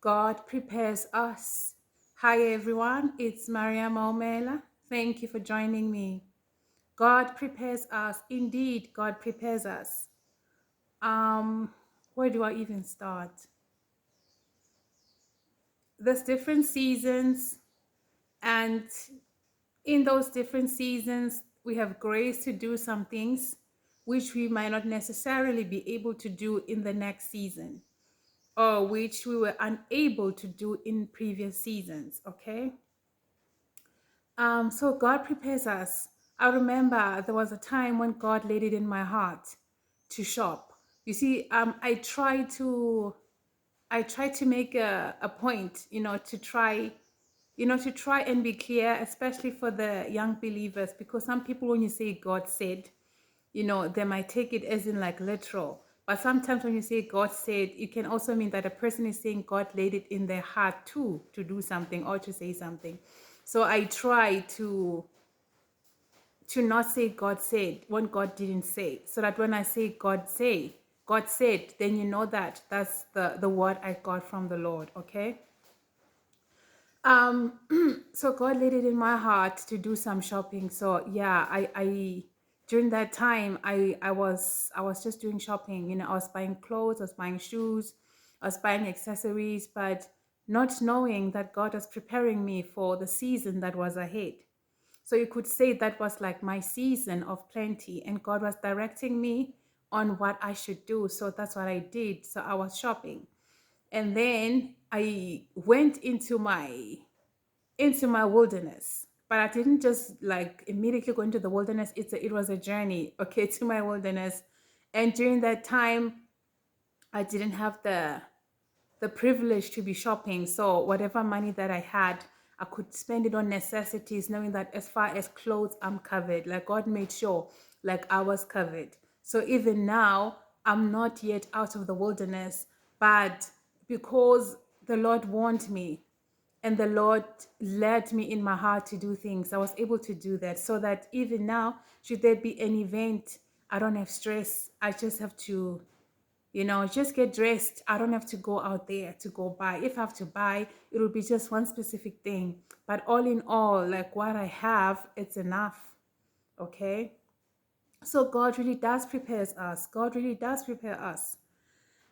God prepares us. Hi everyone, it's Maria Maumela. Thank you for joining me. God prepares us. Indeed, God prepares us. Um, where do I even start? There's different seasons, and in those different seasons, we have grace to do some things which we might not necessarily be able to do in the next season, or which we were unable to do in previous seasons. Okay. So God prepares us. I remember there was a time when God laid it in my heart to shop. You see, I try to make a point, to try and be clear, especially for the young believers, because some people, when you say God said, they might take it as in like literal. But sometimes when you say God said, it can also mean that a person is saying God laid it in their heart too to do something or to say something. So I try to not say God said when God didn't say, so that when I say God said, then you know that that's the word I got from the Lord. Okay. um so God laid it in my heart to do some shopping. So yeah, I during that time I was just doing shopping. I was buying clothes, I was buying shoes, I was buying accessories, but not knowing that God was preparing me for the season that was ahead. So you could say that was like my season of plenty, and God was directing me on what I should do. So that's what I did. So I was shopping. And then I went into my wilderness. But I didn't just like immediately go into the wilderness. It was a journey, okay, to my wilderness. And during that time, I didn't have the privilege to be shopping. So whatever money that I had, I could spend it on necessities, knowing that as far as clothes, I'm covered. Like God made sure, like I was covered. So even now, I'm not yet out of the wilderness, but because the Lord warned me and the Lord led me in my heart to do things, I was able to do that. So that even now, should there be an event, I don't have stress. I just have to just get dressed. I don't have to go out there to go buy. If I have to buy, it will be just one specific thing. But all in all, like what I have, it's enough. Okay. So God really does prepare us. God really does prepare us.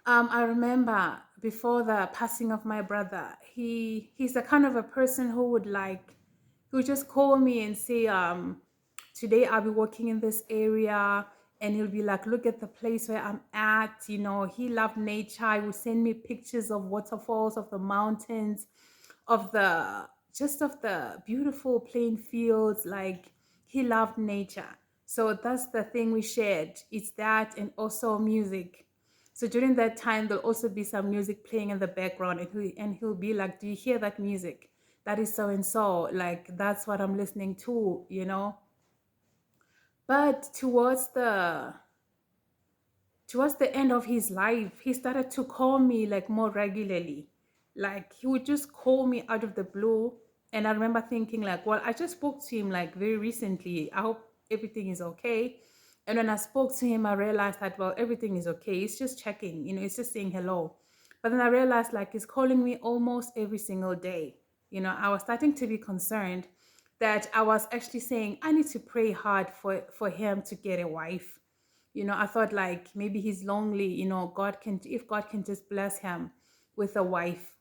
I remember before the passing of my brother, he's the kind of a person who would just call me and say, today I'll be working in this area, and he'll be like, look at the place where I'm at. He loved nature. He would send me pictures of waterfalls, of the mountains, of the beautiful plain fields. Like, he loved nature. So that's the thing we shared. It's that, and also music. So during that time, there'll also be some music playing in the background, and he'll be like, "Do you hear that music? That is so and so. Like, that's what I'm listening to." But towards the end of his life, he started to call me like more regularly. Like, he would just call me out of the blue, and I remember thinking like, well, I just spoke to him like very recently. I hope everything is okay. And when I spoke to him, I realized that, well, everything is okay. It's just checking, it's just saying hello. But then I realized like he's calling me almost every single day. I was starting to be concerned that I was actually saying I need to pray hard for him to get a wife. I thought like maybe he's lonely. If God can just bless him with a wife.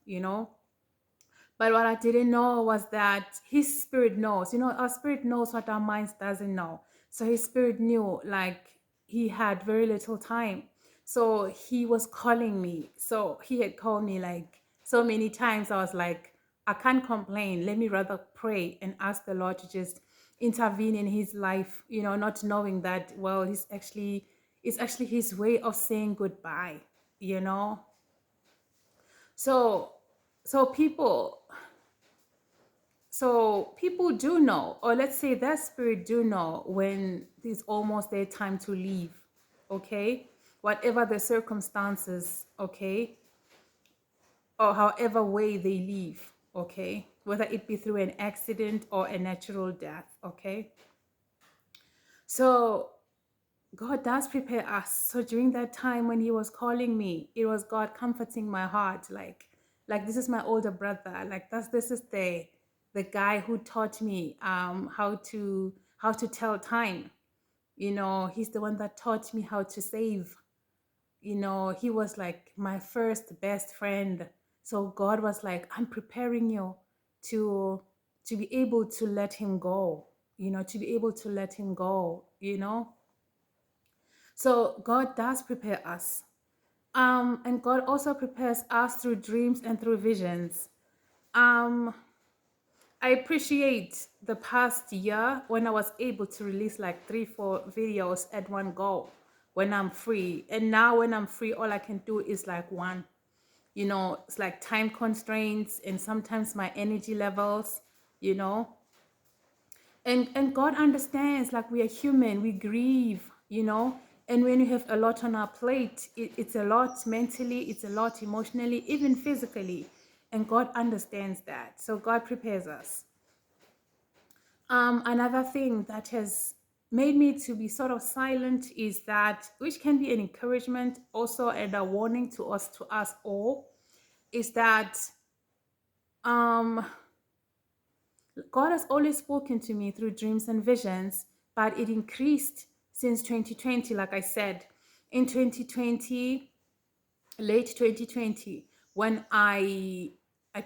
But what I didn't know was that his spirit knows. Our spirit knows what our minds doesn't know. So his spirit knew like he had very little time. So he was calling me. So he had called me like so many times. I was like, I can't complain. Let me rather pray and ask the Lord to just intervene in his life, not knowing that, well, it's actually his way of saying goodbye, you know? So so people do know, or let's say that spirit do know when it's almost their time to leave. Okay, whatever the circumstances, okay, or however way they leave, okay, whether it be through an accident or a natural death. Okay, so God does prepare us. So during that time when he was calling me, it was God comforting my heart, Like this is my older brother. Like this is the guy who taught me how to tell time. You know, he's the one that taught me how to save. You know, he was like my first best friend. So God was like, I'm preparing you to be able to let him go, you know, to be able to let him go, you know. So God does prepare us. And God also prepares us through dreams and through visions. Um, I appreciate the past year when I was able to release like 3, 4 videos at one go when I'm free. And now when I'm free, all I can do is like one. You know, it's like time constraints and sometimes my energy levels, you know. And God understands, like we are human, we grieve, you know. And when you have a lot on our plate, it's a lot mentally, it's a lot emotionally, even physically. And God understands that. So God prepares us. Another thing that has made me to be sort of silent is that, which can be an encouragement also and a warning to us all, is that um, God has always spoken to me through dreams and visions, but it increased since 2020, like I said. In 2020, late 2020, when I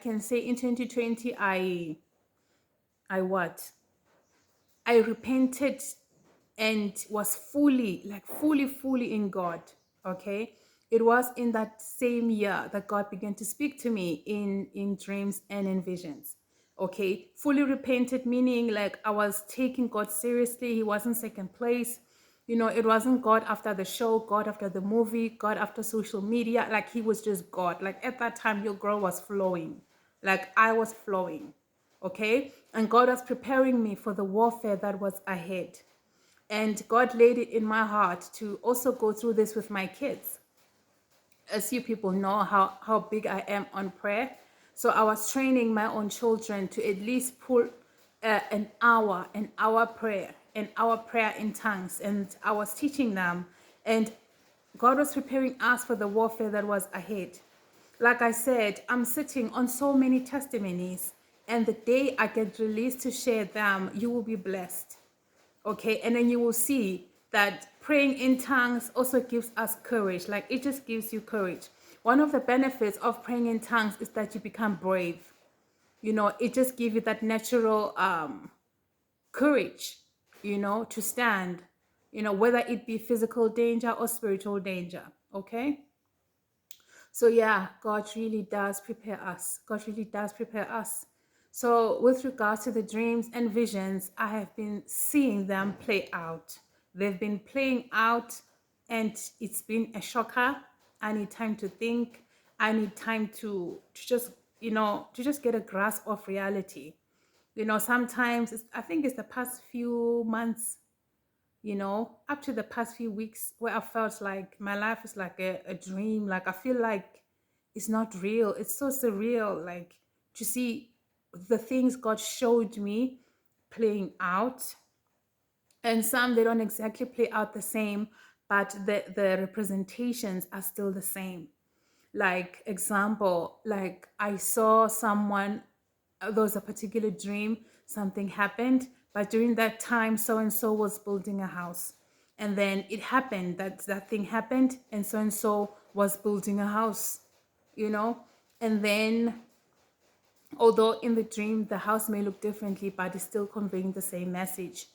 can say in 2020, I what? I repented and was fully in God. Okay. It was in that same year that God began to speak to me in dreams and in visions. Okay. Fully repented, meaning like I was taking God seriously. He wasn't second place. You know, it wasn't God after the show, God after the movie, God after social media. Like he was just God. Like at that time, your girl was flowing. Like I was flowing. Okay. And God was preparing me for the warfare that was ahead. And God laid it in my heart to also go through this with my kids. As you people know how big I am on prayer. So I was training my own children to at least pull an hour prayer, an hour prayer in tongues. And I was teaching them. And God was preparing us for the warfare that was ahead. Like I said, I'm sitting on so many testimonies. And the day I get released to share them, you will be blessed. Okay, and then you will see that praying in tongues also gives us courage. Like it just gives you courage. One of the benefits of praying in tongues is that you become brave. You know, it just gives you that natural courage, you know, to stand, you know, whether it be physical danger or spiritual danger. Okay. So yeah, God really does prepare us. God really does prepare us. So with regards to the dreams and visions, I have been seeing them play out. They've been playing out and it's been a shocker. I need time to think. I need time to just, you know, to just get a grasp of reality. You know, sometimes I think it's the past few months, you know, up to the past few weeks where I felt like my life is like a dream. Like I feel like it's not real. It's so surreal. Like to see the things God showed me playing out. And some they don't exactly play out the same, but the representations are still the same. Like example, like I saw someone, there was a particular dream, something happened, but during that time so and so was building a house, and then it happened that that thing happened and so was building a house, you know. And then although in the dream the house may look differently, but it's still conveying the same message.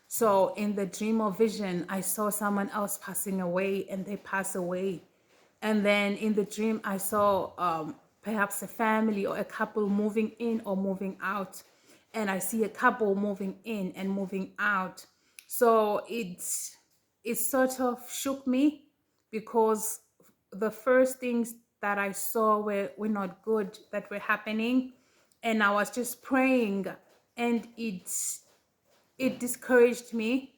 So in the dream or vision, I saw someone else passing away and they pass away. And then in the dream, I saw perhaps a family or a couple moving in or moving out. And I see a couple moving in and moving out. So it sort of shook me because the first things that I saw were not good that were happening. And I was just praying and it discouraged me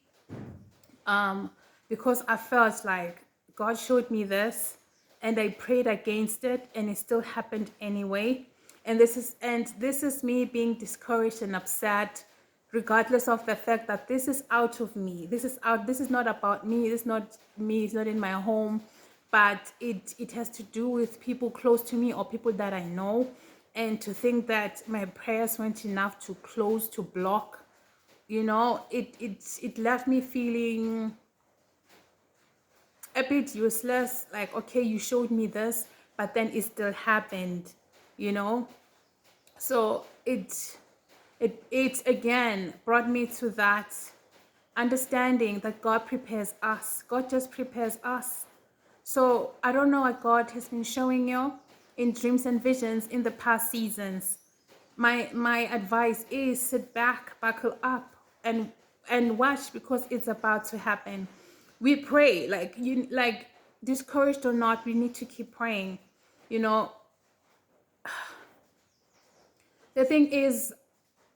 because I felt like God showed me this and I prayed against it and it still happened anyway. And this is me being discouraged and upset, regardless of the fact that this is out of me. This is not about me. This is not me. It's not in my home. but it has to do with people close to me or people that I know. And to think that my prayers weren't enough to close, to block, it left me feeling a bit useless. Like, okay, you showed me this, but then it still happened, you know. So it again brought me to that understanding that God prepares us. God just prepares us. So I don't know what God has been showing you in dreams and visions in the past seasons. My advice is sit back, buckle up, and watch, because it's about to happen. We pray, like discouraged or not, we need to keep praying. You know, the thing is,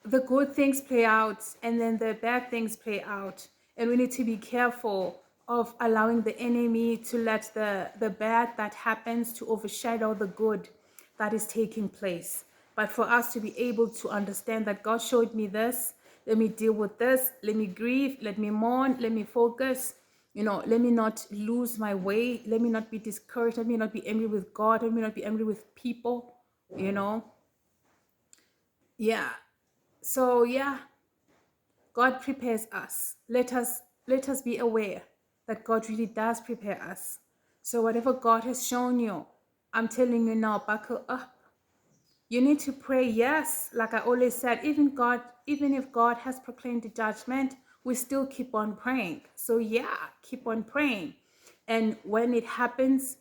the good things play out and then the bad things play out, and we need to be careful of allowing the enemy to let the bad that happens to overshadow the good that is taking place. But for us to be able to understand that God showed me this, let me deal with this, let me grieve, let me mourn, let me focus, let me not lose my way, let me not be discouraged, let me not be angry with God, let me not be angry with people, you know yeah. So yeah, God prepares us. Let us be aware that God really does prepare us. So whatever God has shown you, I'm telling you now, buckle up. You need to pray. Yes, like I always said, even if God has proclaimed the judgment, we still keep on praying. So yeah, keep on praying. And when it happens,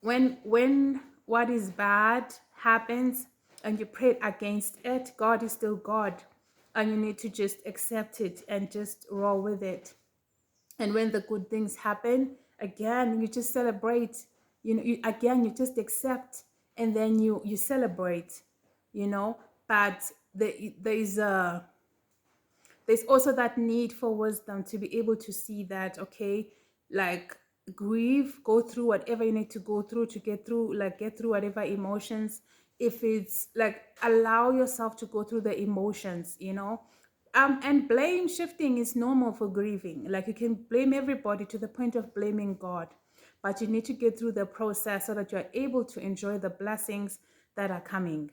when what is bad happens and you pray against it, God is still God, and you need to just accept it and just roll with it. And when the good things happen, again, you just celebrate. Again, you just accept, and then you celebrate. But there's also that need for wisdom to be able to see that, okay, like, grieve, go through whatever you need to go through to get through whatever emotions. If it's like, allow yourself to go through the emotions, and blame shifting is normal for grieving. Like, you can blame everybody to the point of blaming God, but you need to get through the process so that you're able to enjoy the blessings that are coming.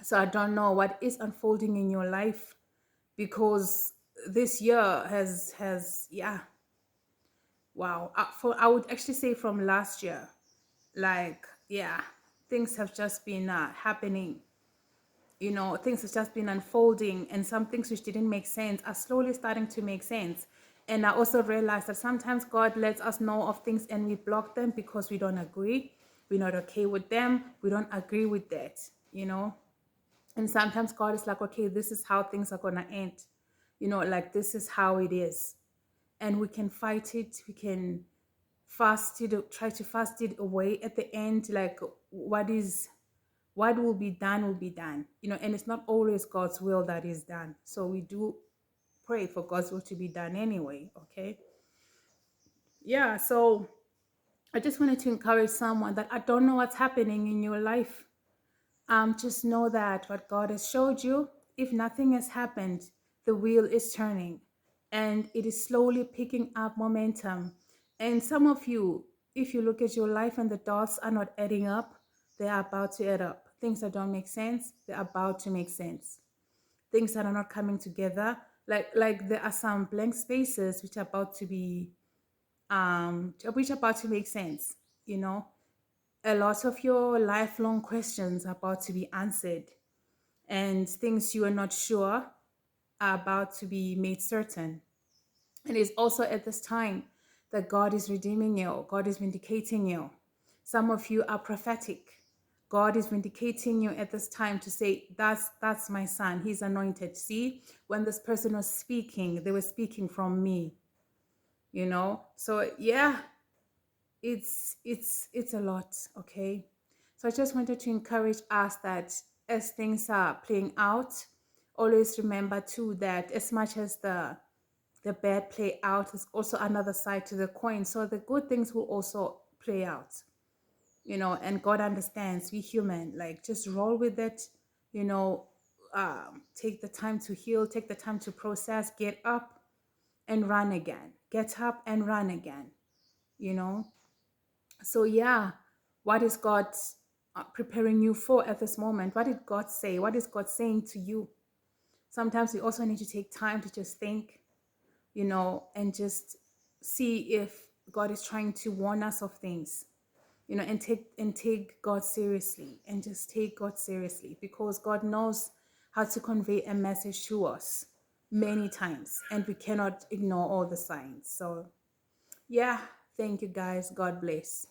So I don't know what is unfolding in your life, because this year has yeah, wow. I would actually say from last year, like, yeah, things have just been happening. Things have just been unfolding, and some things which didn't make sense are slowly starting to make sense. And I also realized that sometimes God lets us know of things and we block them because we don't agree, we're not okay with them, we don't agree with that you know and sometimes God is like, okay, this is how things are gonna end, like, this is how it is. And we can fight it, we can fast it, try to fast it away at the end. Like, what will be done will be done, and it's not always God's will that is done. So we do pray for God's will to be done anyway. Okay. Yeah. So I just wanted to encourage someone that I don't know what's happening in your life. Just know that what God has showed you, if nothing has happened, the wheel is turning and it is slowly picking up momentum. And some of you, if you look at your life and the dots are not adding up, they are about to add up. Things that don't make sense, they're about to make sense. Things that are not coming together, like there are some blank spaces which are about to be which are about to make sense, you know a lot of your lifelong questions are about to be answered, and things you are not sure are about to be made certain. And it's also at this time that God is redeeming you, God is vindicating you. Some of you are prophetic. God is vindicating you at this time to say, that's my son, he's anointed. See, when this person was speaking, they were speaking from me. So yeah, it's a lot. Okay. So I just wanted to encourage us that as things are playing out, always remember too that as much as the bad play out, there's also another side to the coin. So the good things will also play out, and God understands. We human, like, just roll with it, you know take the time to heal, take the time to process, get up and run again, get up and run again, you know So, yeah, what is God preparing you for at this moment? What did God say? What is God saying to you? Sometimes we also need to take time to just think, and just see if God is trying to warn us of things, and take God seriously, and just take God seriously, because God knows how to convey a message to us many times, and we cannot ignore all the signs. So, yeah, thank you guys. God bless.